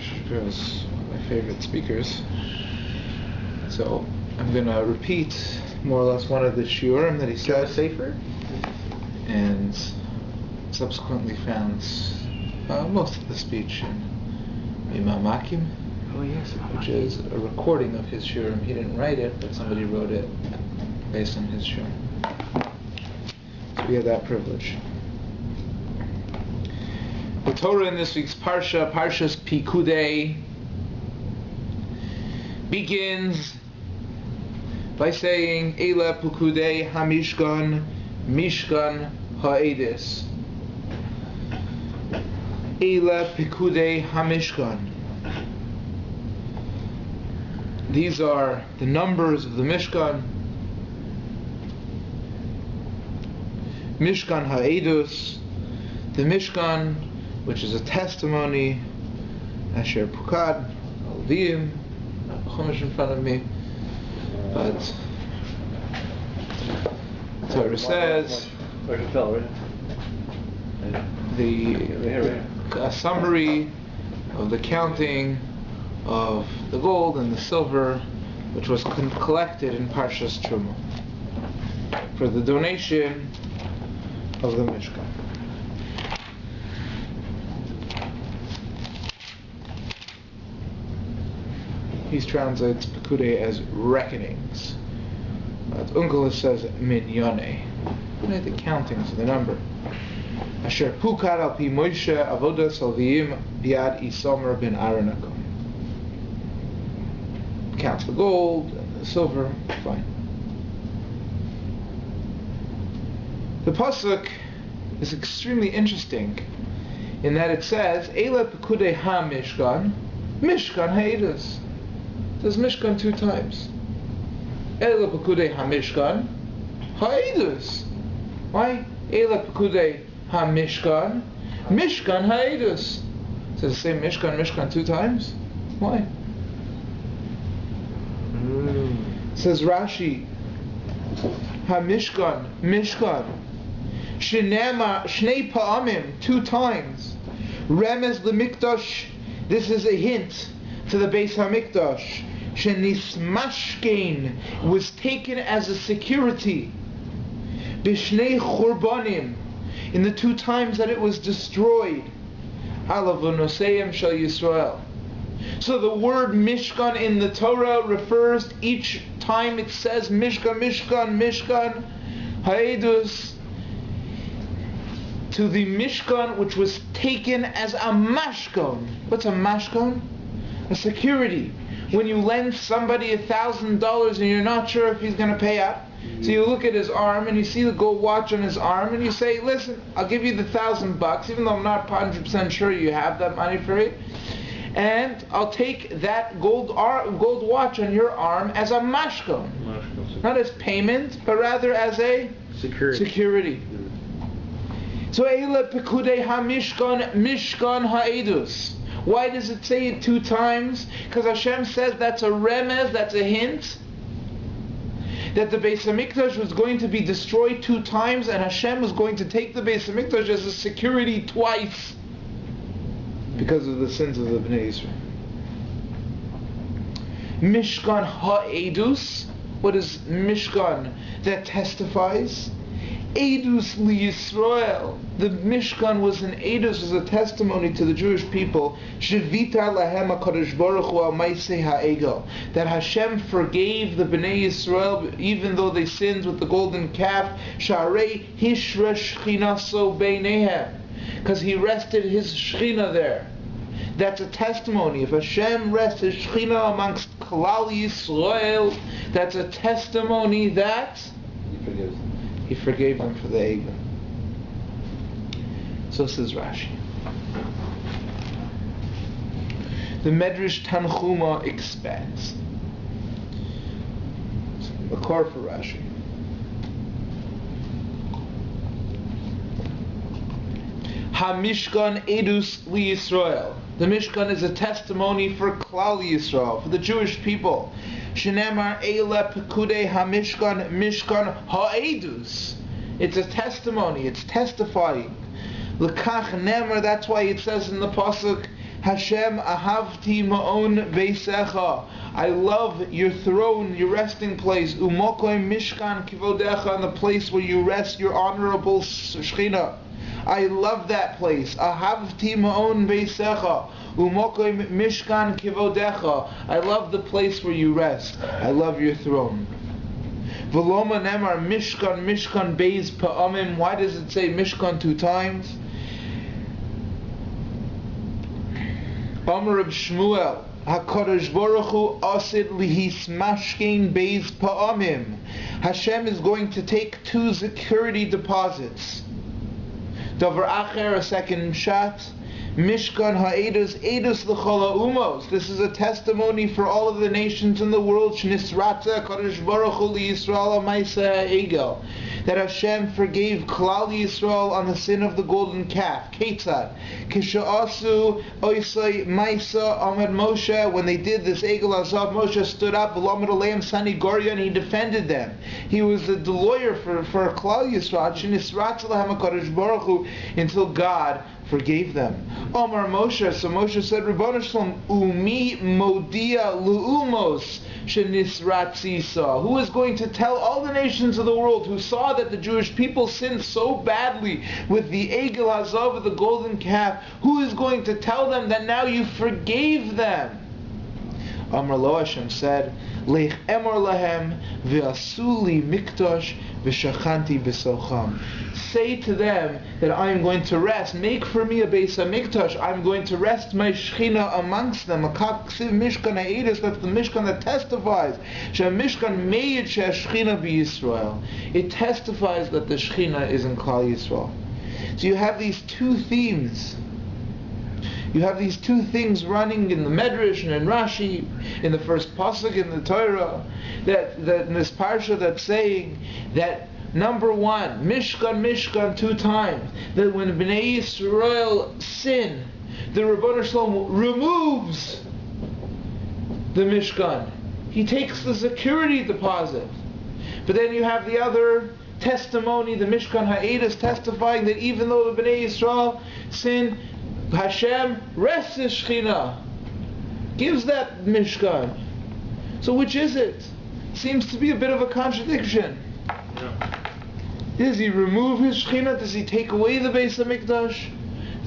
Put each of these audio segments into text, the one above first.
Shapiro is one of my favorite speakers. So I'm going to repeat more or less one of the shiurim that he said. Safer? And subsequently found most of the speech in Imam Makim, which is a recording of his shiurim. He didn't write it, but somebody wrote it based on his shiurim. So we have that privilege. The Torah in this week's Parsha, Parshas Perkudei, begins by saying Eila Perkudei HaMishkan Mishkan Ha'edis. Eila Perkudei HaMishkan. These are the numbers of the Mishkan. Mishkan Ha'edus, the Mishkan, which is a testimony. Asher Pukad, Alvim, not Chumash in front of me, but the Torah says a summary of the counting of the gold and the silver, which was collected in Parshas Truma for the donation of the Mishkan. He translates Perkudei as reckonings. Unkelos says minyane, the countings of the number. Asher pukad al pi Moshe avodas alviim biad Isomer ben Aaron. Counts the gold and the silver, fine. The pasuk is extremely interesting in that it says Eila Perkudei ha Mishkan, Mishkan ha'edus. It says Mishkan 2 times. Eila Perkudei ha Mishkan ha'edus. Why? Eila Perkudei ha Mishkan, Mishkan ha'edus. It says the same Mishkan 2 times. Why? Says Rashi, Ha-Mishkan, Mishkan, Shenema, Shnei Pa'amim, 2 times. Remez L'Mikdash, this is a hint to the Beis HaMikdash. Shenismashkein, was taken as a security. Bishnei Churbanim, in the 2 times that it was destroyed. Alavunoseyim Shal Yisrael. So the word Mishkan in the Torah refers, each time it says Mishkan, Mishkan, Mishkan, Ha'edus, to the Mishkan which was taken as a mashkon. What's a mashkon? A security. When you lend somebody $1,000 and you're not sure if he's going to pay up, so you look at his arm and you see the gold watch on his arm and you say, listen, I'll give you the $1,000, even though I'm not 100% sure you have that money for it, and I'll take that gold watch on your arm as a mashkon, not as payment, but rather as a security. So Eila Perkudei ha Mishkan, Mishkan ha'edus. Why does it say it 2 times? Because Hashem says that's a remez, that's a hint, that the Beis HaMikdash was going to be destroyed 2 times, and Hashem was going to take the Beis HaMikdash as a security twice because of the sins of the Bnei Yisrael. Mishkan ha'edus. What is Mishkan? That testifies. Edus li-Yisrael. The Mishkan was an edus, was a testimony to the Jewish people. Shevita lahem HaKadosh Baruch Hu al ma'aseh ha'egel. That Hashem forgave the Bnei Yisrael even though they sinned with the golden calf. Sharei hishra shchinaso beinehem. Because he rested his Shechina there. That's a testimony. If Hashem rests his Shechina amongst Klal Yisrael, that's a testimony that he forgave them for the Egel. So says Rashi. The Medrash Tanchuma expands. The core for Rashi. Ha-Mishkan Edus li Yisrael. The Mishkan is a testimony for Klal Yisrael, for the Jewish people. Shenemar Eila Perkudei ha-Mishkan, Mishkan ha-Edus. It's a testimony, it's testifying. L'kach nemer, that's why it says in the pasuk, Hashem, ahavti ma'on beisecha. I love your throne, your resting place. Umokoy mishkan kivodecha, and the place where you rest, your honorable Shechina. I love that place. Ahavti ma'on beisecha. Umokoy mishkan kivodecha. I love the place where you rest. I love your throne. V'loma nemar mishkan mishkan beis pa'amim. Why does it say mishkan 2 times? Amar Reb Shmuel, HaKadosh Baruch Hu asid lihismashkein beis pa'amim. Hashem is going to take 2 security deposits. Davar acher, a second shot. Mishkan ha'edus, edus l'chol ha'umos. This is a testimony for all of the nations in the world. Shnisratza Kadosh Baruch Hu liYisrael ha'maisa ha'egel. That Hashem forgave Klal Yisrael on the sin of the golden calf. Ketzad. Kisha'asu oisai maisa amad Moshe. When they did this egel azav, Moshe stood up, v'lamed aleim sani gorya, and he defended them. He was the lawyer for Klal Yisrael. Shnisratza lahem Kadosh Baruch Hu, until God forgave them. Omar Moshe, so Moshe said, Ribono Shalom, umi modia lu'umos shenisratzisa. Who is going to tell all the nations of the world who saw that the Jewish people sinned so badly with the Egel Hazav of the golden calf, who is going to tell them that now you forgave them? Amar Lo, Hashem said, Lech emor lahem v'asuli mikdosh v'shachanti b'socham. Say to them that I am going to rest. Make for me a Beis HaMikdash. I'm going to rest my Shechina amongst them. A kaksiv Mishkan ha'edus, that's the Mishkan that testifies. Mishkan meyid she'ashchina b'Yisrael. It testifies that the Shechina is in Klal Yisrael. So you have these 2 themes. You have these 2 things running in the Medrash and in Rashi, in the first pasuk in the Torah, that in this parsha that's saying that number 1, Mishkan 2 times. That when Bnei Yisrael sin, the Ribono Shalom removes the Mishkan. He takes the security deposit. But then you have the other testimony, the Mishkan ha'edus, testifying that even though the Bnei Yisrael sin, Hashem rests His Shechina, gives that Mishkan. So which is it? Seems to be a bit of a contradiction. Yeah. Does He remove His Shechina? Does He take away the Beis HaMikdash?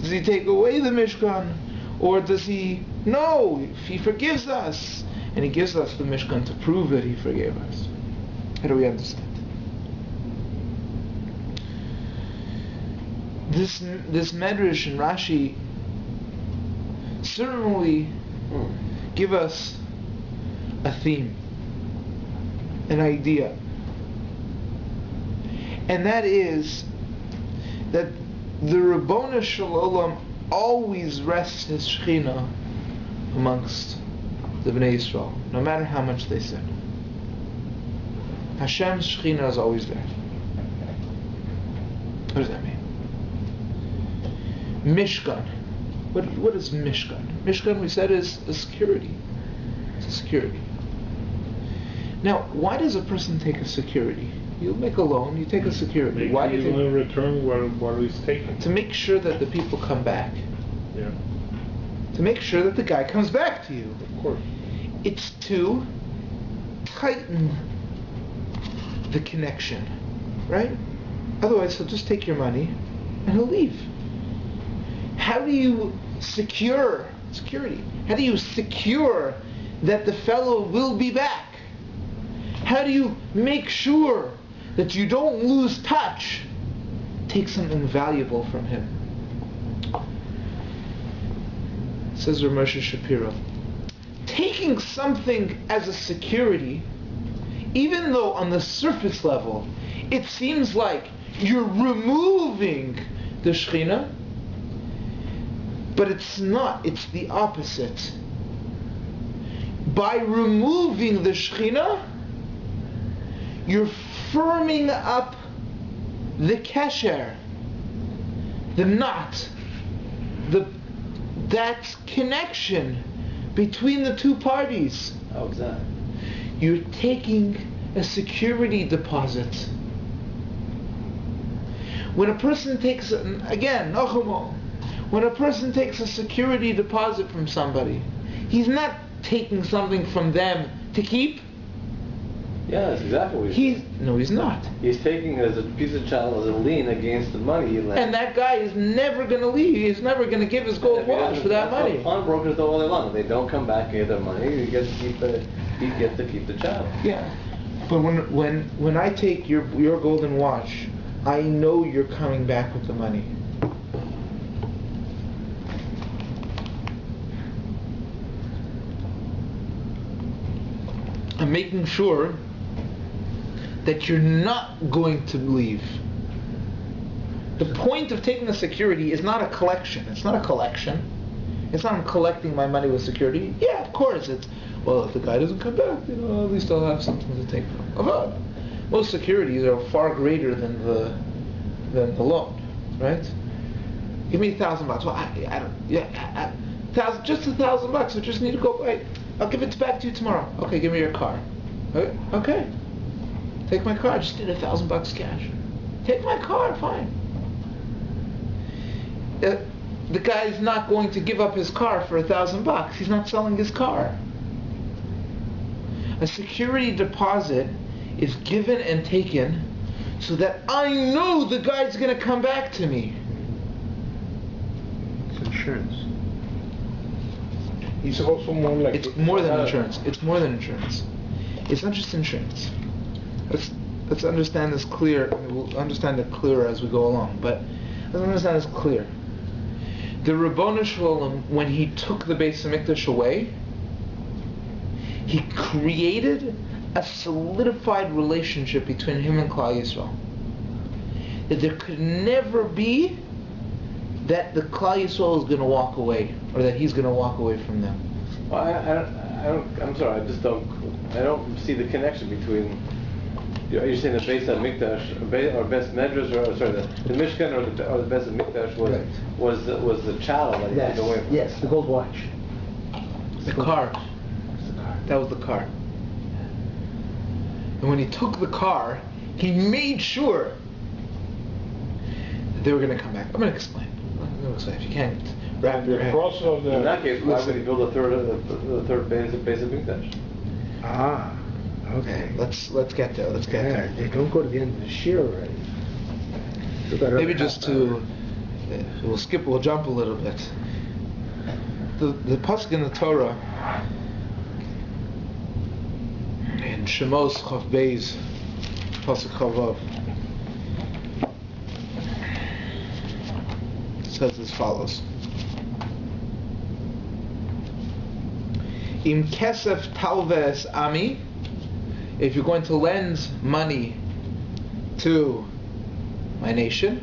Does He take away the Mishkan? Or does He... No, He forgives us. And He gives us the Mishkan to prove that He forgave us. How do we understand? This Medrash and Rashi certainly give us a theme, an idea, and that is that the Ribono Shel Olam always rests His Shechina amongst the Bnei Yisrael, no matter how much they sin. Hashem's Shechina is always there. What does that mean? Mishkan. What is Mishkan? Mishkan, we said, is a security. It's a security. Now, why does a person take a security? You make a loan, you take a security. Why do you only return what is taken? To make sure that the people come back. Yeah. To make sure that the guy comes back to you. Of course. It's to tighten the connection, right? Otherwise, he'll just take your money and he'll leave. How do you security? How do you secure that the fellow will be back? How do you make sure that you don't lose touch? Take something valuable from him. Says Rav Moshe Shapiro, taking something as a security, even though on the surface level it seems like you're removing the Shechina, but it's not, it's the opposite. By removing the Shechina, you're firming up the kesher, the knot, that connection between the 2 parties. How is that? You're taking a security deposit. When a person takes, again, Nachumo, When a person takes a security deposit from somebody, he's not taking something from them to keep. Yeah, that's exactly what he's doing. No, he's not. He's taking it as a piece of chattel, as a lien against the money he lent. And that guy is never going to leave. He's never going to give his gold watch for that money. Pawnbrokers do all they want. If they don't come back and get their money, he gets to keep the chattel. Yeah. But when I take your golden watch, I know you're coming back with the money. I'm making sure that you're not going to leave. The point of taking a security is not a collection. It's not a collection. It's not I'm collecting my money with security. Yeah, of course. It's, well, if the guy doesn't come back, at least I'll have something to take from him. Most securities are far greater than the loan, right? Give me $1,000. Well, I don't. Yeah, just $1,000. I just need to go. Wait, I'll give it back to you tomorrow. Okay, give me your car. Okay. Take my car. I just need $1,000 cash. Take my car. Fine. The guy's not going to give up his car for $1,000. He's not selling his car. A security deposit is given and taken so that I know the guy's going to come back to me. It's insurance. It's also more like... It's more than insurance. It's more than insurance. It's not just insurance. Let's understand this clear. We'll understand it clearer as we go along. But let's understand this clear. The Ribono Shel Olam, when he took the Beis HaMikdash away, he created a solidified relationship between him and Klal Yisrael. That there could never be that the Klal Yisrael is going to walk away, or that he's going to walk away from them. Well, I'm sorry, I don't see the connection between. You're saying the Beis HaMikdash or Beis Medrash, or sorry, the Mishkan or the Beis HaMikdash was the chattel that he took away from. Yes, the gold watch. The car. That was the car. And when he took the car, he made sure that they were going to come back. I'm going to explain. If you can't wrap your head. In that case, why would he build the third Beis HaMikdash? Ah. Okay. Let's get there. Let's get there. They don't go to the end of the year already. Maybe just to we'll jump a little bit. The pasuk in the Torah in SHMOS Chav Beis pasuk Chavav says as follows: Im kesef talves ami. If you're going to lend money to my nation,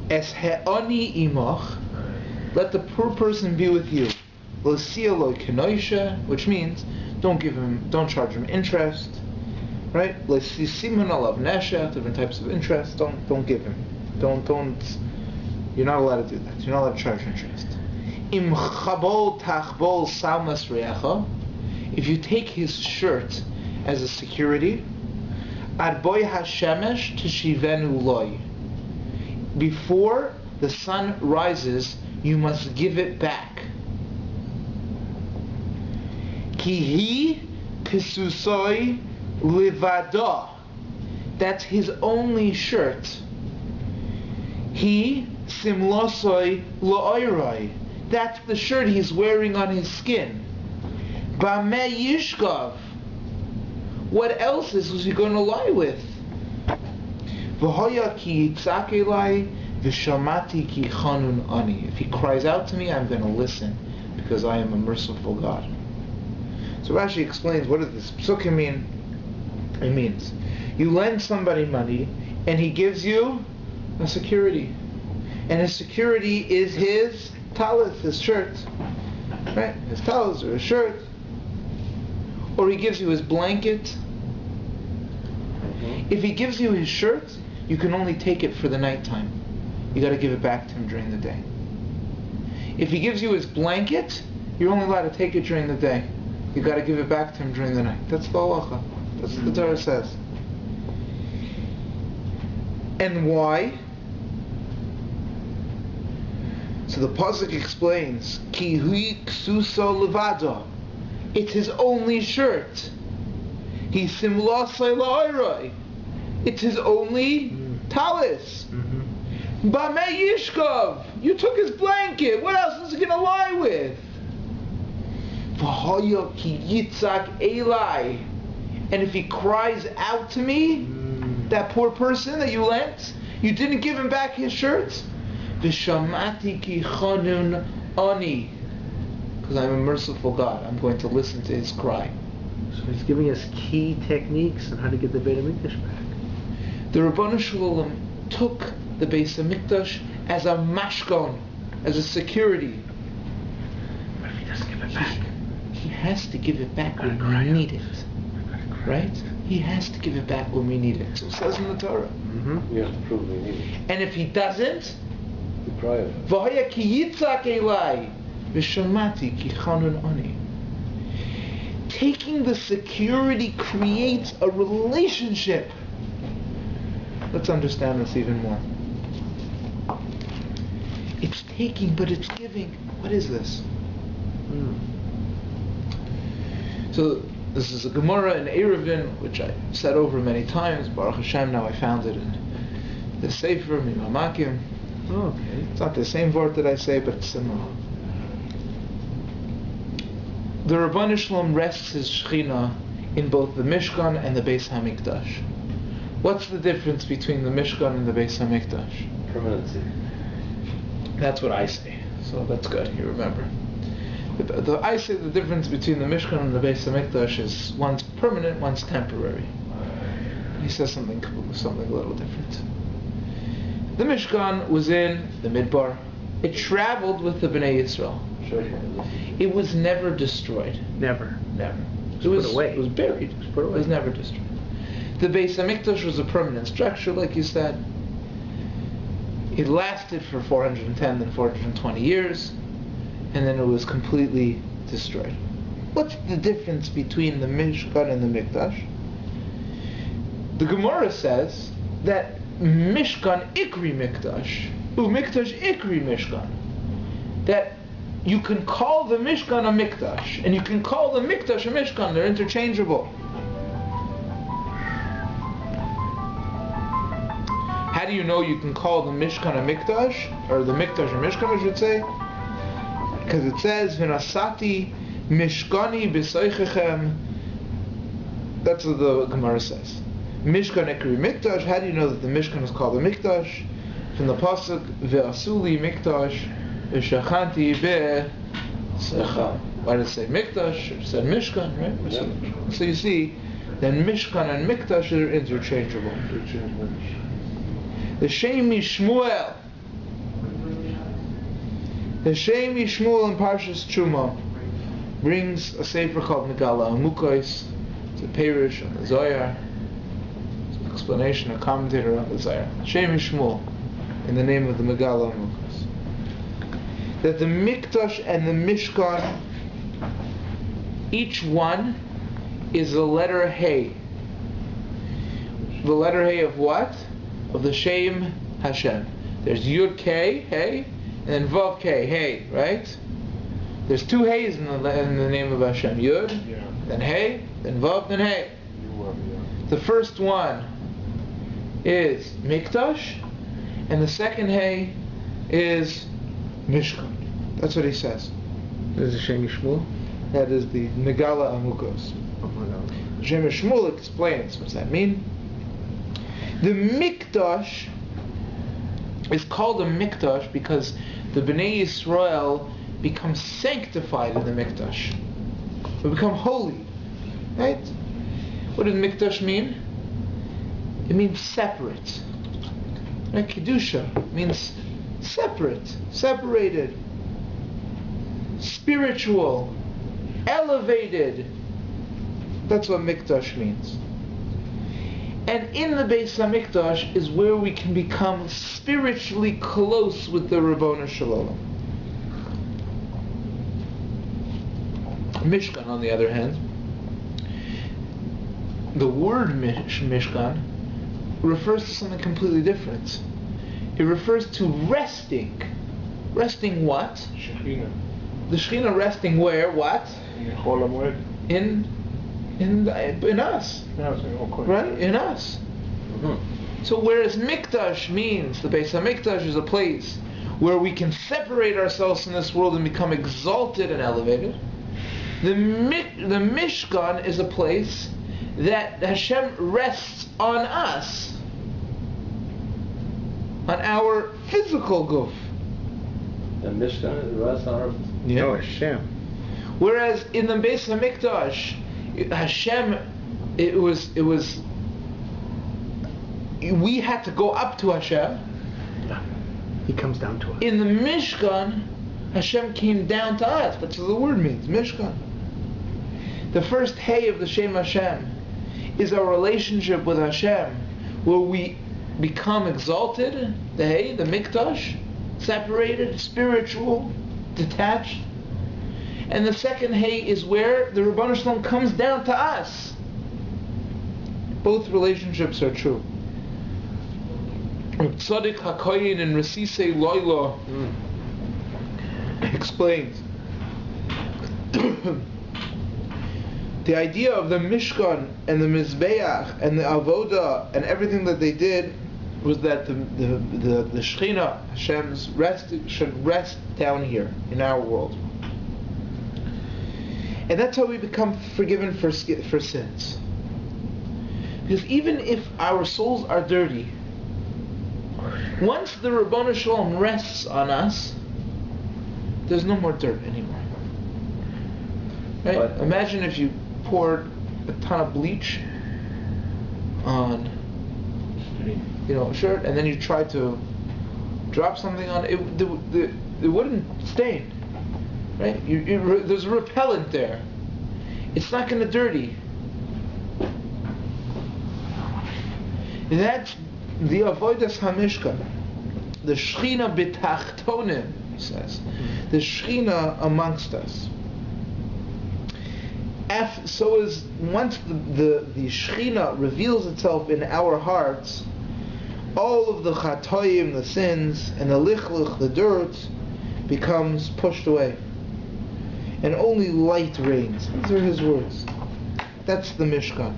es he'oni imach, let the poor person be with you. Lo sia lo kenoisha, which means don't charge him interest, right? Lo sisimon alav nesha, different types of interest. Don't give him. Don't. You're not allowed to do that. You're not allowed to charge interest. Im chabol tachbol salmas reacha, if you take his shirt as a security, ad boy hashemesh tishivenu loy, before the sun rises, you must give it back. Kihi kisusoi livada, that's his only shirt. He simlosoi looiroi, that's the shirt he's wearing on his skin. Bameh yishkav, what else is he going to lie with? V'hoya ki yitzak elai v'shamati ki chanun ani. If he cries out to me, I'm going to listen, because I am a merciful God. So Rashi explains, what does this psukim mean? It means you lend somebody money, and he gives you a security, and his security is his talis, his shirt, right? His talis or his shirt, or he gives you his blanket. If he gives you his shirt, you can only take it for the nighttime. You got to give it back to him during the day. If he gives you his blanket, you're only allowed to take it during the day. You got to give it back to him during the night. That's the halacha. That's what the Torah says. And why? So the pasuk explains, Ki hui ksuso levado. It's his only shirt. He simlasai la'iroi. It's his only talis. Bamei yishkov. You took his blanket. What else is he gonna lie with? V'hoyo ki yitzak elai. And if he cries out to me, that poor person that you lent, you didn't give him back his shirt. V'shamati ki chanun ani. Because I'm a merciful God, I'm going to listen to his cry. So he's giving us key techniques on how to get the Beit HaMikdash back. The Rabbanu Shalom took the Beis HaMikdash as a mashkon, as a security. But if he doesn't give it back, He has to give it back when we need it. Right? He has to give it back when we need it. So it says in the Torah. We have to prove we need it. And if he doesn't, We cry it. V'hoya ki yitzak elai, v'shamati ki chanun ani. Taking the security creates a relationship. Let's understand this even more. It's taking, but it's giving. What is this? So this is a Gemara in Eruvin, which I said over many times. Baruch Hashem, now I found it in the Sefer Mimamakim. Oh, okay. It's not the same word that I say, but it's similar. The Rabbanu Shalom rests his Shechina in both the Mishkan and the Beis HaMikdash. What's the difference between the Mishkan and the Beis HaMikdash? Permanency. That's what I say. So that's good, you remember. I say the difference between the Mishkan and the Beis HaMikdash is one's permanent, one's temporary. He says something a little different. The Mishkan was in the Midbar. It traveled with the Bnei Yisrael. It was never destroyed. Never. It was put away. It was buried. It was put away. It was never destroyed. The Beis HaMikdash was a permanent structure, like you said. It lasted for 410 then 420 years, and then it was completely destroyed. What's the difference between the Mishkan and the Mikdash? The Gemara says that Mishkan Ikri Mikdash, Mikdash Ikri Mishkan. That you can call the Mishkan a Mikdash, and you can call the Mikdash a Mishkan. They're interchangeable. How do you know you can call the Mishkan a Mikdash, or the Mikdash a Mishkan, I should say? Because it says, V'nasati Mishkani b'soichechem. That's what the Gemara says. Mishkan Ikri Mikdash. How do you know that the Mishkan is called a Mikdash? From the pasuk, Ve'asuli Mikdash, V'shachanti be'secha. Why did it say Mikdash? It said Mishkan, right? Yeah. So you see, then Mishkan and Mikdash are interchangeable. The Shem Shmuel. The Shem Shmuel in PARSHA Truma brings a sefer called Megala Amukos. It's a parish on the Zohar. It's an explanation, a commentator on the Zohar. Shem Shmuel, in the name of the Megala Amukos. That the Mikdash and the Mishkan, each one is the letter Hey. The letter Hey of what? Of the Shem Hashem. There's Yud K, Hey, and then Vav K, Hey, right? There's two Heys in the name of Hashem. Yud, then Hey, then Vav, then Hey. The first one is Mikdash, and the second Hey is Mishkan. That's what he says. There's a Shem Shmuel. That is the Megala Amukos. Oh my God. Shem Shmuel explains, what does that mean? The Mikdash is called a Mikdash because the Bnei Yisrael become sanctified in the Mikdash. We become holy. Right? What does Mikdash mean? It means separate. Right? Kedusha means separate, separated, spiritual, elevated. That's what Mikdash means. And in the Beis HaMikdash is where we can become spiritually close with the Rabbanu Shalom. Mishkan, on the other hand, the word Mishkan refers to something completely different. It refers to resting. Resting what? Shekhinah. The Shekhinah resting where? What? In Chol HaMoed. In us. Yeah, so, okay. Right? In us. So whereas Mikdash means, the Beis HaMikdash is a place where we can separate ourselves from this world and become exalted and elevated, the Mishkan is a place that Hashem rests on us, on our physical guf. The Mishkan rests on our... Yeah. Oh, Hashem. Whereas in the Beis HaMikdash, Hashem, it was we had to go up to Hashem. He comes down to us. In the Mishkan, Hashem came down to us. That's what the word means, Mishkan. The first hay of the Shem Hashem is our relationship with Hashem, where we become exalted, the hay, the Mikdash, separated, spiritual, detached. And the second hay is where the Ribono Shel Olam comes down to us. Both relationships are true. Tzadik HaKoyin in Resisei Loilo explains the idea of the Mishkan and the Mizbeach and the Avoda and everything that they did was that the Shekhinah, Hashem's rest, should rest down here in our world. And that's how we become forgiven for sins. Because even if our souls are dirty, once the Ribono Shel Olam rests on us, there's no more dirt anymore. Right? But imagine if you poured a ton of bleach on, a shirt, and then you tried to drop something on it. It wouldn't stain. Right? There's a repellent there. It's not going to dirty. That's the avodas hamishkan, the Shekhinah b'tachtonim, he says, the Shekhinah amongst us. So is once the Shekhinah reveals itself in our hearts, all of the chatoyim, the sins, and the lichluch, the dirt, becomes pushed away, and only light reigns. These are his words. That's the Mishkan.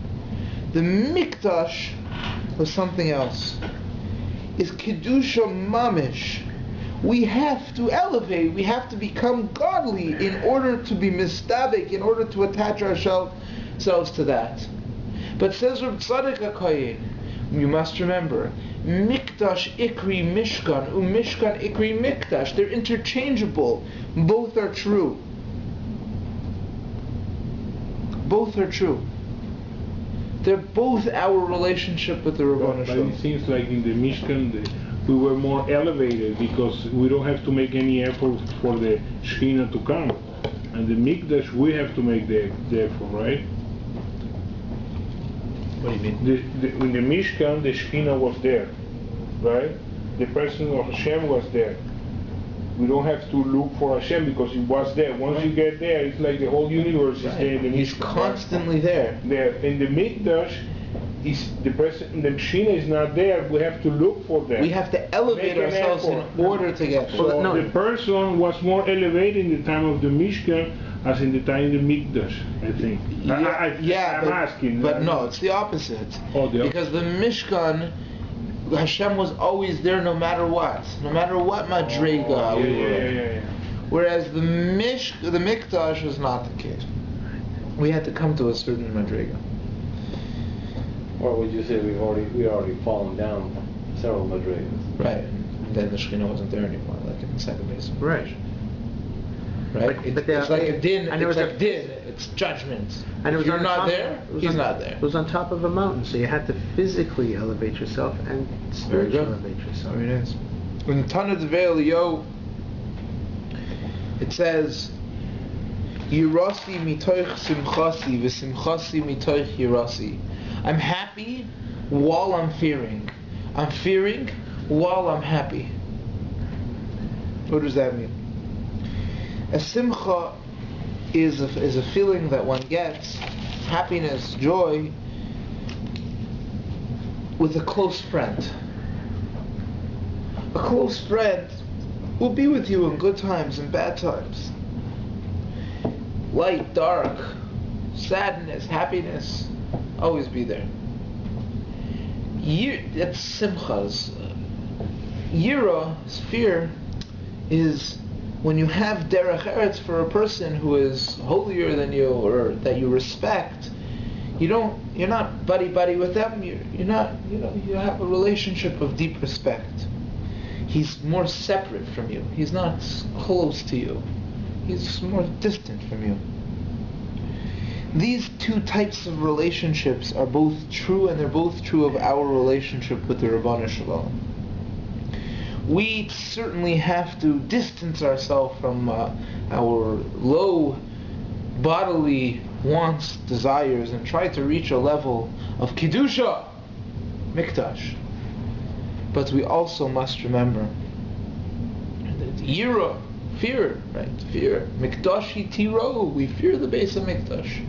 The Mikdash was something else. Is Kedusha Mamish. We have to elevate, we have to become godly in order to be mistabik, in order to attach ourselves to that. But says Reb Tzaddik HaKoyin, you must remember, Mikdash Ikri Mishkan, Mishkan Ikri Mikdash. They're interchangeable. Both are true. Both are true. They're both our relationship with the Ribono Shel But Olam. it seems like in the Mishkan we were more elevated because we don't have to make any effort for the Shekhinah to come. And the Mikdash we have to make the effort, right? What do you mean? In the Mishkan the Shekhinah was there, right? The person of Hashem was there. We don't have to look for Hashem because He was there. Once you get there, it's like the whole universe is there in the Mishkan. He's constantly there. There. In the Mikdash, the Shekhinah is not there. We have to look for them. We have to elevate Make an ourselves in effort. order to get there. So the person was more elevated in the time of the Mishkan as in the time of the Mikdash, I think. I'm asking. But no, it's the opposite. Oh, because the Mishkan, Hashem was always there no matter what madrega we were in. Yeah. Whereas the Mikdash was not the case. We had to come to a certain madrega. Or would you say we already fallen down several madrigas? Right. And then the Shekhinah wasn't there anymore, like in the second base. Right. Right? It's like a din. And It's like din. It's judgment. And If you're not there, he's not there. It was on top of a mountain, so you had to physically elevate yourself and spiritually elevate yourself. Very nice. In Tana Devei Eliyahu, it says, Yirasi mitoich simchasi v'simchasi mitoich yirasi. I'm happy while I'm fearing. I'm fearing while I'm happy. What does that mean? A simcha is a feeling that one gets, happiness, joy, with a close friend. A close friend will be with you in good times and bad times. Light, dark, sadness, happiness, always be there. That's simchas. Yira, fear, is when you have derech eretz for a person who is holier than you or that you respect. You're not buddy with them. You're not. You have a relationship of deep respect. He's more separate from you. He's not close to you. He's more distant from you. These two types of relationships are both true, and they're both true of our relationship with the Rabbanu Shalom. We certainly have to distance ourselves from our low bodily wants, desires, and try to reach a level of Kiddusha, Mikdash. But we also must remember that Yira, fear, right? Fear. Mikdashi Tiro, we fear the base of Mikdash.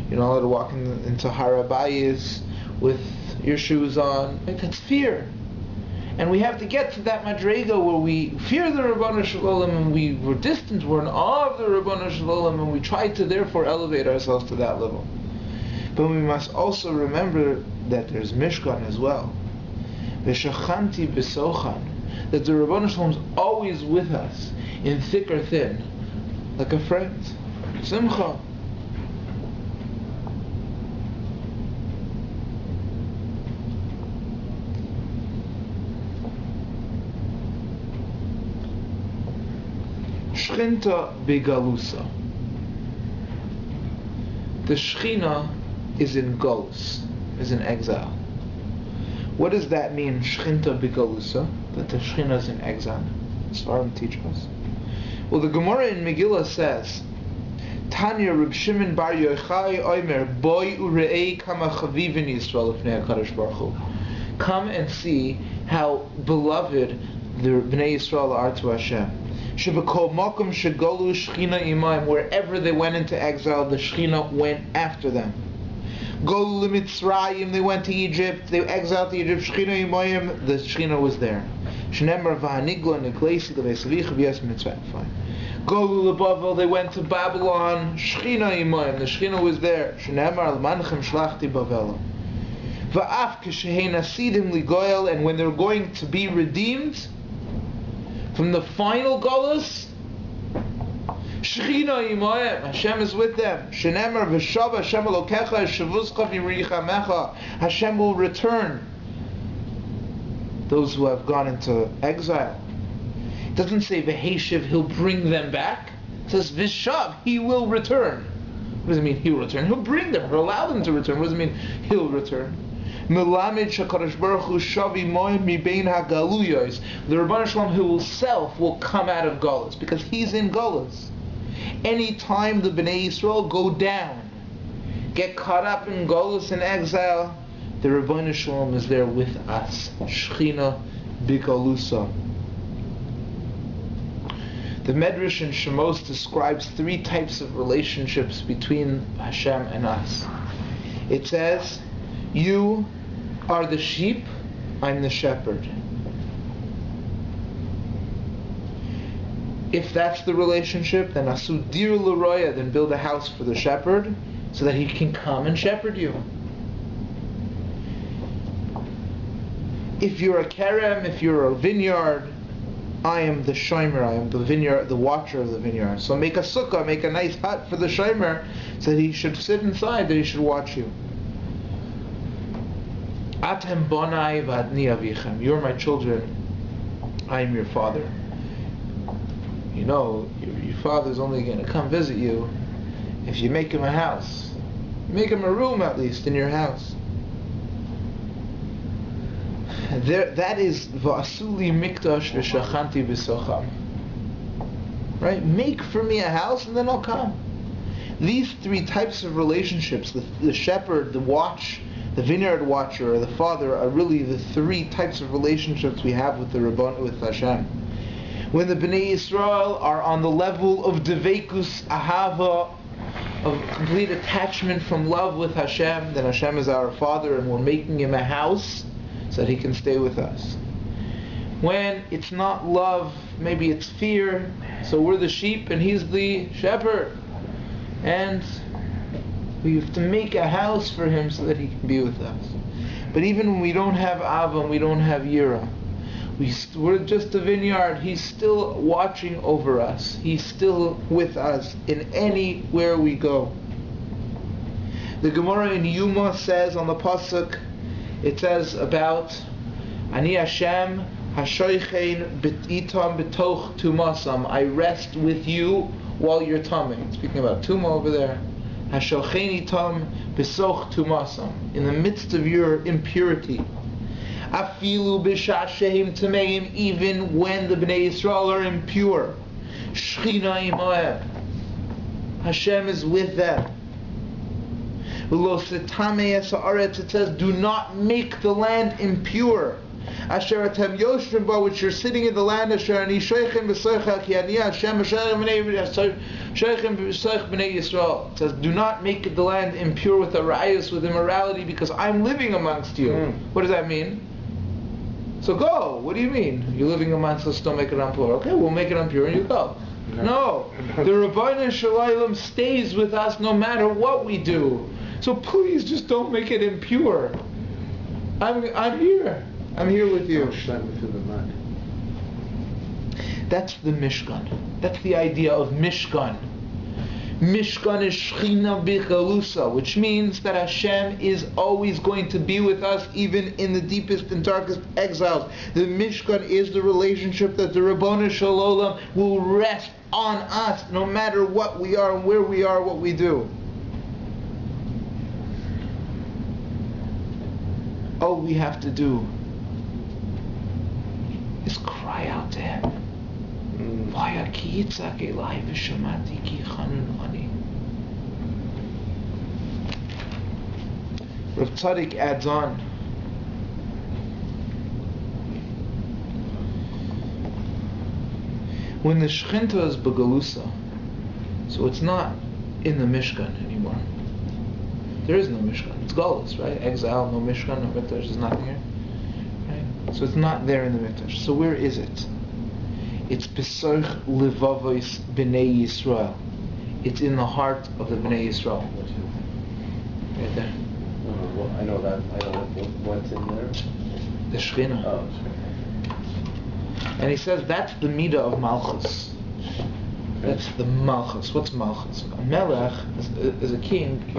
You're not allowed to walk into Harabayis with your shoes on. Right? That's fear. And we have to get to that madrega where we fear the Rabbanu Shalom and we're distant, we're in awe of the Rabbanu Shalom, and we try to therefore elevate ourselves to that level. But we must also remember that there's Mishkan as well. V'shachanti b'sochan, that the Rabbanu Shalom is always with us, in thick or thin, like a friend. Simcha. Shchinta begalusa. The Shechina is in Galus, is in exile. What does that mean, Shchinta begalusa? That the Shechina is in exile. Svarim teach us. Well, the Gemara in Megillah says, Tanya Reb Shimon bar Yochai Omer Boy Urei Kama Chavivin Yisrael Lefnei HaKadosh Baruch Hu. Come and see how beloved the Bnei Yisrael are to Hashem. Wherever they went into exile, the Shechina went after them. They went to Egypt, they exiled to Egypt, the Shechina was there. They went to Babylon, the Shechina was there. And when they're going to be redeemed from the final Golus, Shechina imayim, Hashem is with them. Shenemer v'shava Hashem elokecha shavuzcha v'yirichamecha. Hashem will return those who have gone into exile. It doesn't say v'heshiv, He'll bring them back. It says v'shav, He will return. What does it mean He will return? He'll bring them, He'll allow them to return. What does it mean He'll return? Melamed shakadosh baruch hu shavi moed mibein hagaluyos. The Rabbanu Shalom Himself will come out of Galus because He's in Galus. Any time the Bnei Yisrael go down, get caught up in Galus and exile, the Rabbanu Shalom is there with us. Shechina b'galusa. The Medrash in SHMOS describes three types of relationships between Hashem and us. It says, you are the sheep, I'm the shepherd. If that's the relationship, then asu dir l'roya, then build a house for the shepherd so that he can come and shepherd you. If you're a kerem, if you're a vineyard, I am the shomer, I am the vineyard, the watcher of the vineyard. So make a sukkah, make a nice hut for the shomer so that he should sit inside, that he should watch you. Atem bonai v'adni avichem. You're my children, I am your father. You know, your father's only going to come visit you if you make him a house. Make him a room at least in your house. That is v'asuli mikdash v'shachanti b'socham. Right? Make for me a house and then I'll come. These three types of relationships, the shepherd, the watch, the vineyard watcher, or the father, are really the three types of relationships we have with the Rabbanu, with Hashem. When the Bnei Yisrael are on the level of deveikus ahava, of complete attachment from love with Hashem, then Hashem is our Father and we're making Him a house so that He can stay with us. When it's not love maybe it's fear. So we're the sheep and he's the shepherd. And we have to make a house for him so that he can be with us. But even when we don't have Ava and we don't have Yira, we're just a vineyard. He's still watching over us. He's still with us in anywhere we go. The Gemara in Yuma says on the Pasuk, it says about Ani Hashem Hashoichein Itam B'toch Tumasam. I rest with you while you're taming. Speaking about Tuma over there. Hashochein Itam B'soch Tumasam. In the midst of your impurity. Afilu b'shasheim tameim, even when the Bnei Yisrael are impure. Shechina imahem. Hashem is with them. V'lo setamei es haaretz, it says, do not make the land impure. Asher atem yoshvim ba, which you're sitting in the land. Asher ani shoichem b'soicha ki ani Hashem shoichem b'nei Yisrael. It says, do not make the land impure with the rayos, with immorality, because I'm living amongst you. What does that mean? So go. What do you mean? You're living amongst us, don't make it impure. Okay, we'll make it impure and you go. No. The Rabbeinu Shalom stays with us no matter what we do. So please just don't make it impure. I'm here. I'm here with you. That's the Mishkan. That's the idea of Mishkan. Mishkan is Shechina B'Chalusa, which means that Hashem is always going to be with us even in the deepest and darkest exiles. The Mishkan is the relationship that the Rabbanu Shalom will rest on us no matter what we are and where we are, what we do. All we have to do is cry out to Him. Rav Tzaddik adds on, when the Shechinta is B'Galusa, so it's not in the Mishkan anymore. There is no Mishkan. It's Galus, right? Exile, no Mishkan, no Mikdash, there's nothing here. Right? So it's not there in the Mikdash. So where is it? It's Besoich Levavos B'nei Yisrael. It's in the heart of the B'nei Yisrael. Right there. Well, I know that. What's in there? The Shechina. Oh, and he says that's the Midah of Malchus. That's the Malchus. What's Malchus? A Melech is a king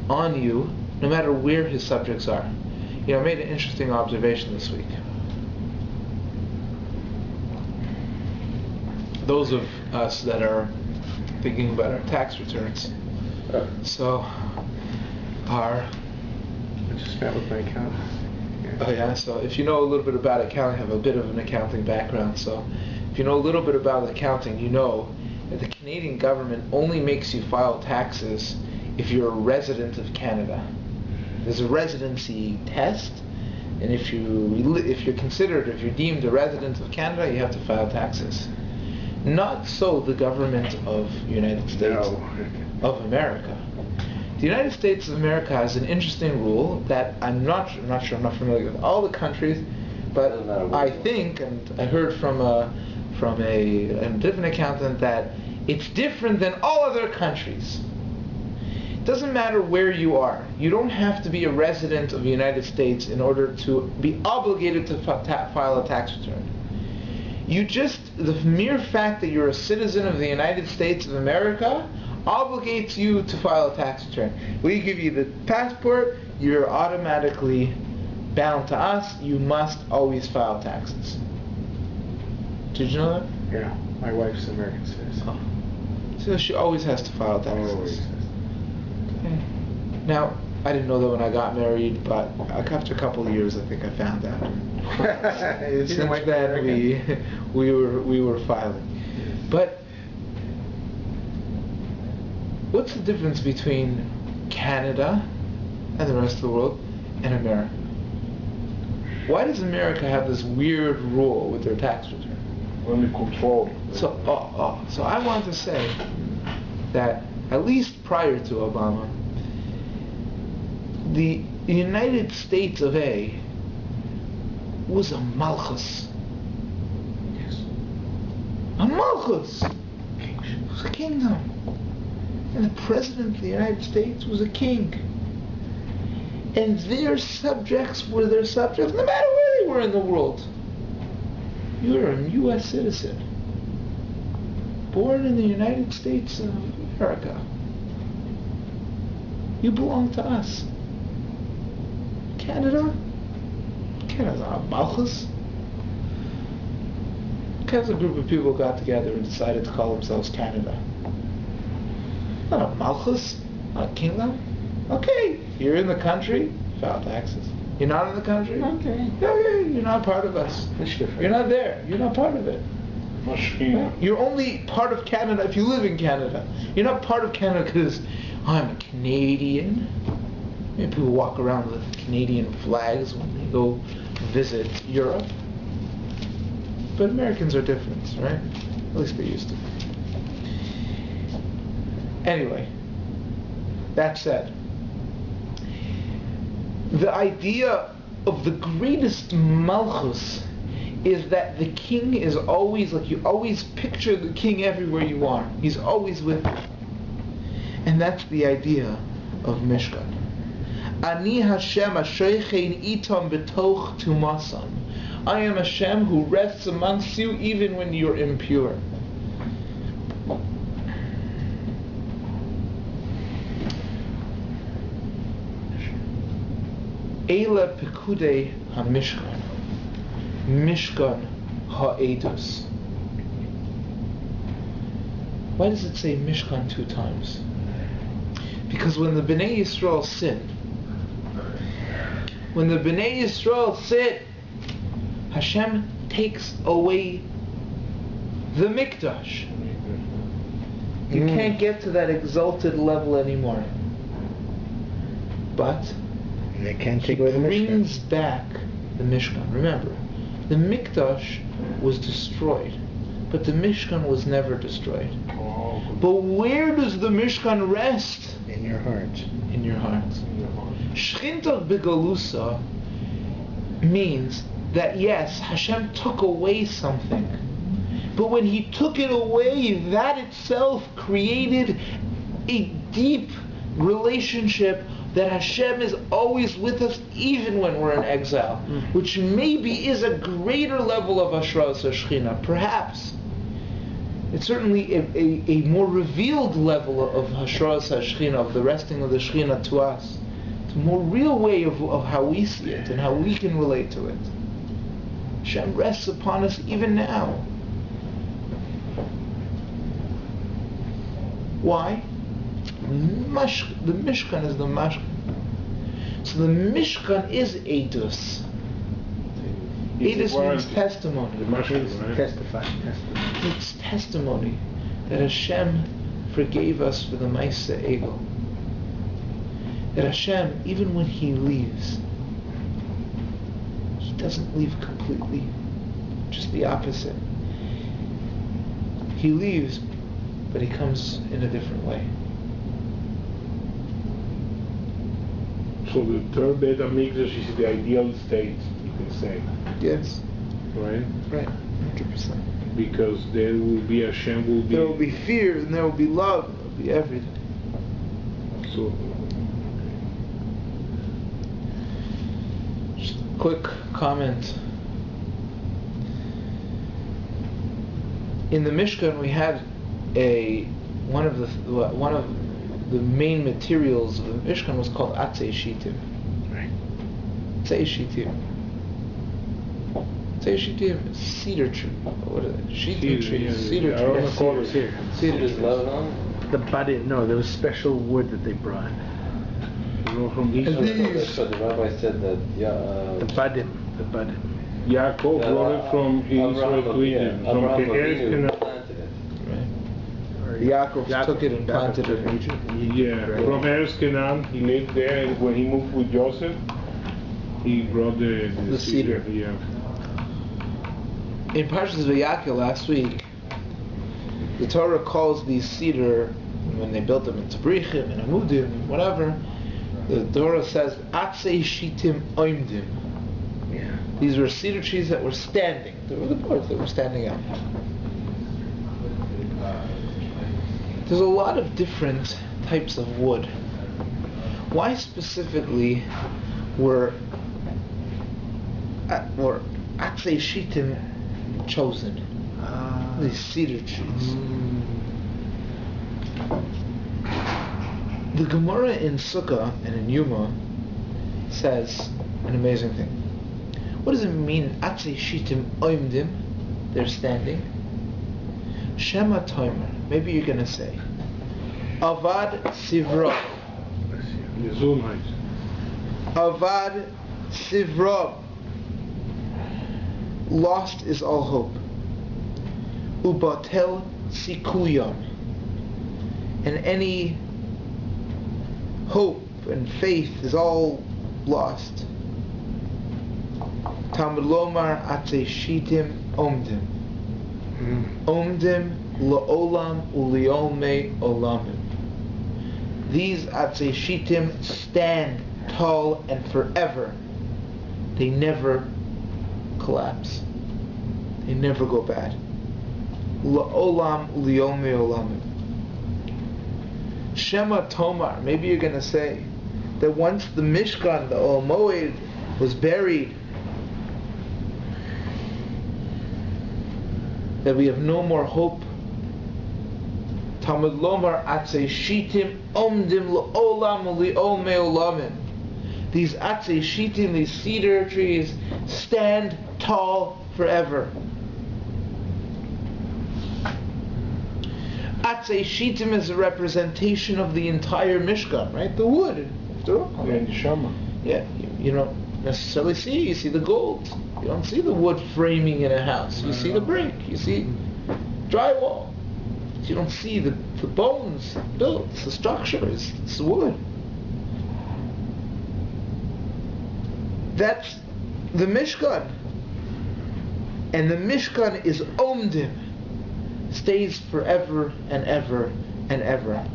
on you, no matter where his subjects are. You know, I made an interesting observation this week. Those of us that are thinking about our tax returns, so I just met with my accountant. Oh yeah, so if you know a little bit about accounting, I have a bit of an accounting background, so if you know a little bit about accounting, you know that the Canadian government only makes you file taxes if you're a resident of Canada. There's a residency test, and if you're deemed a resident of Canada, you have to file taxes. Not so the government of the United States of America. The United States of America has an interesting rule that I'm not familiar with all the countries, but I think, and I heard from a different accountant, that it's different than all other countries. It doesn't matter where you are. You don't have to be a resident of the United States in order to be obligated to file a tax return. The mere fact that you're a citizen of the United States of America obligates you to file a tax return. We give you the passport, you're automatically bound to us. You must always file taxes. Did you know that? Yeah, my wife's American citizen. Oh. So she always has to file taxes. Always. Okay. Now, I didn't know that when I got married, but after a couple of years, I think I found out. Since then, we were filing. But what's the difference between Canada and the rest of the world and America? Why does America have this weird rule with their tax return? Only control. So I want to say that at least prior to Obama, the United States of A was a malchus. Yes. A malchus. It was a kingdom. And the President of the United States was a king. And their subjects were their subjects, no matter where they were in the world. You're a U.S. citizen, born in the United States of America. You belong to us. Canada's not a malchus. Because a group of people got together and decided to call themselves Canada. Not a malchus, not a kingdom. Okay, you're in the country, file taxes. You're not in the country? Okay. You're not part of us. You're not there. You're not part of it. You're only part of Canada if you live in Canada. You're not part of Canada because I'm a Canadian. Maybe people walk around with Canadian flags when they go visit Europe. But Americans are different, right? At least they used to. Anyway, that said, the idea of the greatest malchus is that the king is always, like, you always picture the king everywhere you are. He's always with you. And that's the idea of Mishkan. Ani Hashem ashoichein itam betoch tumasan. I am Hashem who rests amongst you even when you're impure. Eila Perkudei ha-Mishkan, Mishkan ha-Edus. Why does it say Mishkan 2 times? Because when the Bnei Yisrael sinned, Hashem takes away the Mikdash. You can't get to that exalted level anymore. But they can't take away the Mishkan. Brings back the Mishkan. Remember, the Mikdash was destroyed, but the Mishkan was never destroyed. But where does the Mishkan rest? In your heart. In your heart. Shchinta begalusa means that yes, Hashem took away something, but when He took it away, that itself created a deep relationship that Hashem is always with us even when we're in exile, which maybe is a greater level of Hashras HaShechina, perhaps. It's certainly a more revealed level of Hashras HaShechina, of the resting of the Shechina to us. It's a more real way of how we see it and how we can relate to it. Hashem rests upon us even now. Why? The Mishkan is the Mashkan. So the Mishkan is Eidos. Eidos means testimony. The Mashkan, right? Testify. It's testimony that Hashem forgave us for the Maisa Egel. That Hashem, even when He leaves, He doesn't leave completely. Just the opposite. He leaves, but He comes in a different way. So the third Beit HaMikdash is the ideal state, you can say. Yes. Right? Right. 100%. Because there will be Hashem, there will be fear, and there will be love, and there will be everything. So, just a quick comment. In the Mishkan, we had one of the main materials of the Mishkan was called Atzei Shitim. Right. Atzei Shitim. Atzei Shitim is cedar tree. What is it? Shitim tree. Cedar tree. I don't know call it here. Cedar is Lebanon? The budding, no, there was special wood that they brought. You know, from these. That's what the rabbi said that, The budding. Yaakov brought it from Israel to Egypt. From the Eretz Canaan. Yaakov took it and planted it in Egypt. Yeah, from Eretz Canaan, he lived there, and when he moved with Joseph, he brought the cedar. Yeah. In Parshas Vayakil last week, the Torah calls these cedar, when they built them in Tzbrichim and Amudim and whatever, the Torah says, Atzei Shitim Oimdim. Yeah. These were cedar trees that were standing. They were the boards that were standing out. There's a lot of different types of wood. Why specifically were Atzei Shitim chosen? These cedar trees. The Gemara in Sukkah and in Yuma says an amazing thing. What does it mean? Atzei Shitim oimdim, they're standing. Shema Toimer. Maybe you're going to say, Avad Sivrov. Avad Sivrov. Lost is all hope. Ubatel Sikuyam. And any hope and faith is all lost. Talmud Lomar Atzei Shitim Omdim. Omdim La'olam Uliolme Olamim. These Atzei Shitim stand tall and forever. They never collapse. They never go bad. La'olam Uliolme Olamim. Shema Tomar. Maybe you're going to say that once the Mishkan, the Ol Moed, was buried, that we have no more hope. Talmud Lomar Atzei Shitim Omdim L'Olam U'Li'ol Me'olamim. These Atzei Shitim, these cedar trees, stand tall forever. Atzei Shitim is a representation of the entire Mishkan, right? The wood. Yeah, you don't necessarily see. You see the gold. You don't see the wood framing in a house. You see the brick. You see drywall. You don't see the bones built. The structure. It's wood. That's the Mishkan. And the Mishkan is Omdim. Stays forever and ever and ever.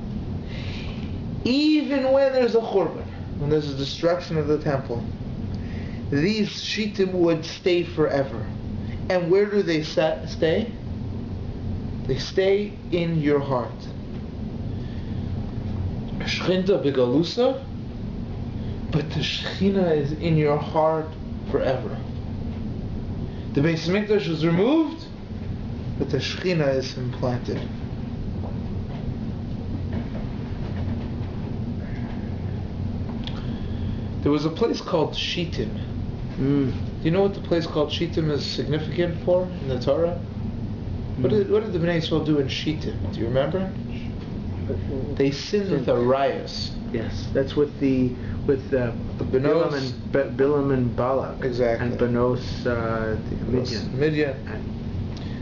Even when there's a Churban, when there's a destruction of the temple, these Shitim would stay forever. And where do they stay? They stay in your heart. Shchinta begalusa, but the Shechina is in your heart forever. The Beis Hamikdash was removed, but the Shechina is implanted. There was a place called Shittim. Do you know what the place called Shittim is significant for in the Torah? What did the Bnei Yisrael do in Shittim? Do you remember? They sinned with a rayos. Yes, that's with Bilam and Balak. Exactly. And Benos Midian.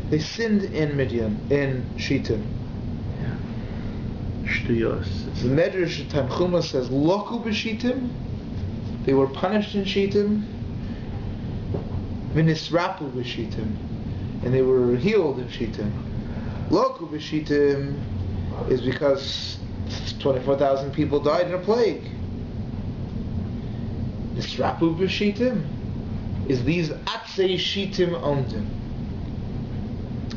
They sinned in Midian, in Shittim. Yeah. Shtuyos. The Medrash Tanchuma says, Loku b'Shittim. They were punished in Shittim. V'nisrapu b'Shittim. And they were healed in Shittim. Loku b'Shittim is because 24,000 people died in a plague. Nisrapu b'Shittim is these Atzei Shittim Omdim.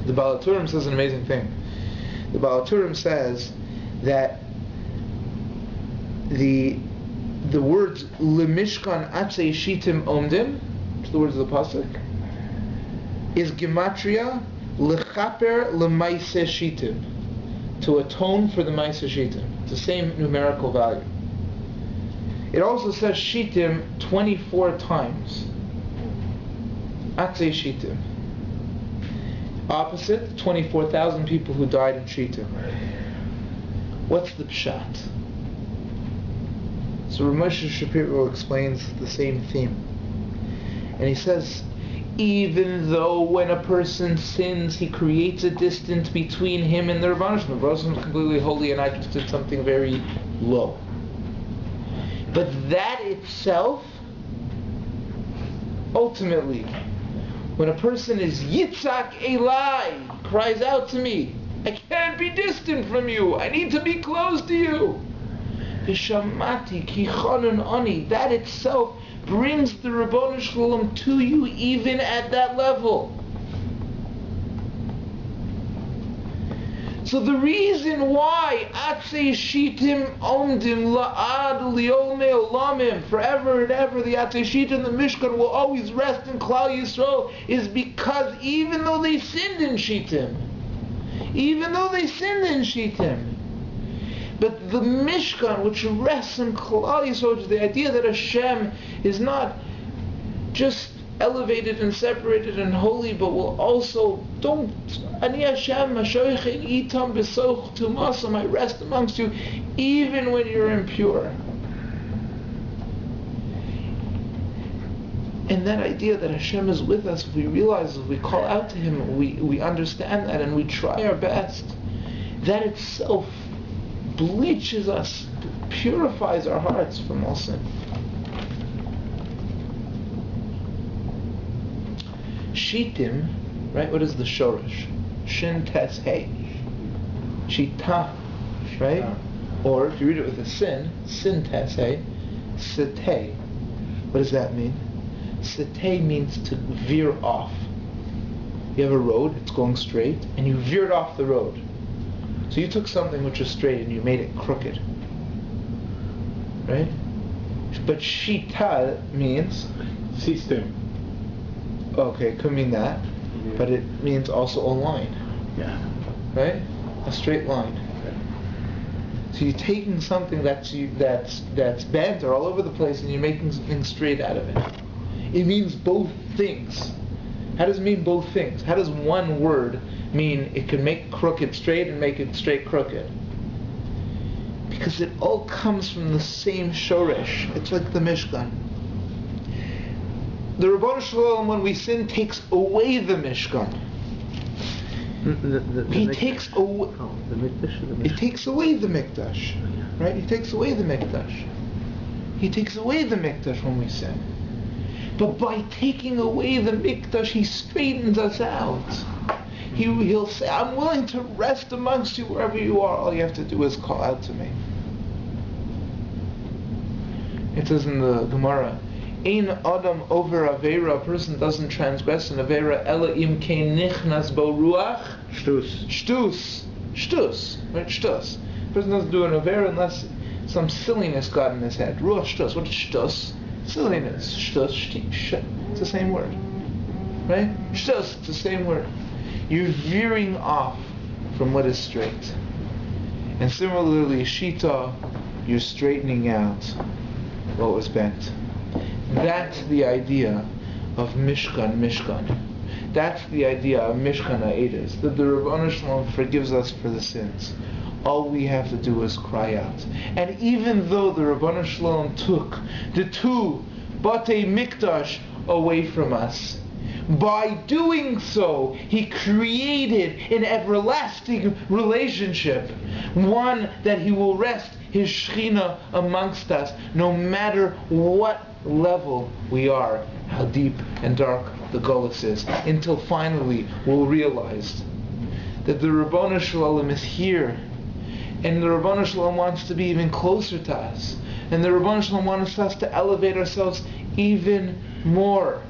The Baal HaTurim says an amazing thing. The Baal HaTurim says that the words Lemishkan Atzei Shitim Omdim, the words of the pasuk, is gematria lechaper lemaise shitim, to atone for the maise shitim. It's the same numerical value. It also says shitim 24 times. Atzei shitim. Opposite, 24,000 people who died in Shittim. What's the pshat? So Rav Moshe Shapiro explains the same theme. And he says, even though when a person sins, he creates a distance between him and the Rebbeinu Shalom. The Rebbeinu Shalom is completely holy and I just did something very low. But that itself, ultimately, when a person is Yitzhak Elai, cries out to me, I can't be distant from you, I need to be close to you. Vishamati Kichonun Ani, that itself brings the Rebbeinu Shalom to you even at that level. So the reason why Atzei Shitim Omdim La'ad Liomei Olamim, forever and ever, the Atzei Shitim and the Mishkan will always rest in Klal Yisrael, is because even though they sinned in Shittim, but the Mishkan, which rests in Klal Yisrael, is the idea that Hashem is not just elevated and separated and holy, but will also, Ani Hashem, Mashoichin Itam B'soch Tumasam, I rest amongst you, even when you're impure. And that idea that Hashem is with us, if we realize, if we call out to Him, we understand that and we try our best, that itself bleaches us, purifies our hearts from all sin. Shitim, right? What is the shorish? Shin tes hey. Shita, right? Or if you read it with a sin tes hey, sitei. What does that mean? Sitei means to veer off. You have a road, it's going straight, and you veered off the road. So you took something which was straight and you made it crooked. Right? But shita means system. Okay, it could mean that, but it means also a line. Yeah. Right? A straight line. So you're taking something that's bent or all over the place and you're making something straight out of it. It means both things. How does it mean both things? How does one word mean it can make crooked straight and make it straight crooked? Because it all comes from the same shoresh. It's like the Mishkan. The Ribono Shel Olam, when we sin, takes away the Mishkan. He takes away. The Mikdash. It takes away the Mikdash, right? He takes away the Mikdash. He takes away the Mikdash when we sin. But by taking away the Mikdash, He straightens us out. He'll say, "I'm willing to rest amongst you wherever you are. All you have to do is call out to me." It says in the Gemara, Ein Adam over Aveira, a person doesn't transgress an Aveira, Ela im kein nichnas bo ruach, shtus, right, shtus. A person doesn't do an Aveira unless some silliness got in his head. Ruach shtus, what is shtus? Silliness, shtus, it's the same word. Right? Shtus, it's the same word. You're veering off from what is straight. And similarly, shita, you're straightening out what was bent. That's the idea of Mishkan. That's the idea of Mishkan Ha'edes, that the Ribono Shel Olam forgives us for the sins. All we have to do is cry out. And even though the Ribono Shel Olam took the two Batei Mikdash away from us, by doing so, He created an everlasting relationship, one that He will rest His Shechina amongst us, no matter what level we are, how deep and dark the Golus is, until finally we'll realize that the Ribono Shel Olam is here, and the Ribono Shel Olam wants to be even closer to us, and the Ribono Shel Olam wants us to elevate ourselves even more.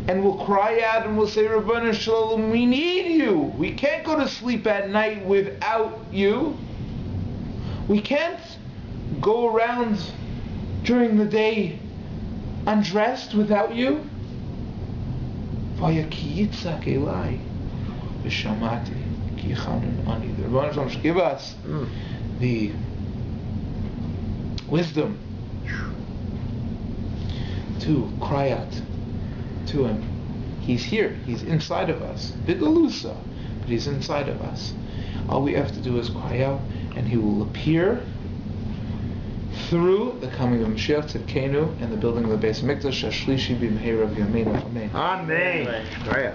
And we'll cry out and we'll say, Ribono Shel Olam, we need you. We can't go to sleep at night without you. We can't go around during the day undressed without you. The Ribono Shel Olam should give us the wisdom to cry out to Him. He's here. He's inside of us. Bigalusa, but He's inside of us. All we have to do is cry out, and He will appear through the coming of Mashiach Tzidkenu and the building of the Beis Hamikdash. Shashlishi b'mehera v'yameinu. Amen. Amen.